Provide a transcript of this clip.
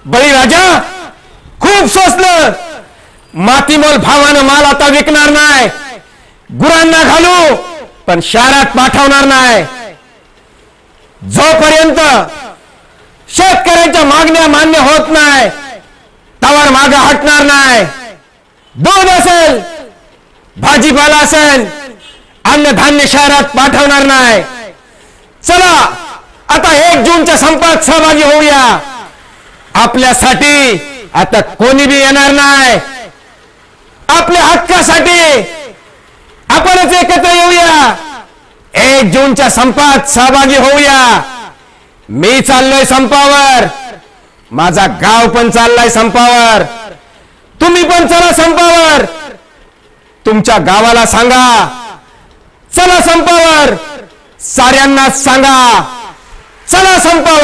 बळीराजा खूप सोसलं, मातीमोल भावानं माल आता विकणार नाही, गुरांना घालू पण शहरात पाठवणार नाही. जोपर्यंत शेतकऱ्यांच्या मागण्या मान्य होत नाही तवर मागे हटणार नाही. दूध असेल, भाजीपाला असेल, अन्नधान्य शहरात पाठवणार नाही. चला आता 1 जूनच्या संपात सहभागी होऊया. आपल्यासाठी आता कोणी बी येणार नाही. आपल्या हक्कासाठी आपणच एकत्र येऊया. 1 जूनच्या संपात सहभागी होऊया. मी चाललोय संपावर, माझा गाव पण चाललाय संपावर. तुम्ही पण चला संपावर. तुमच्या गावाला सांगा चला संपावर. साऱ्यांना सांगा चला संपावर.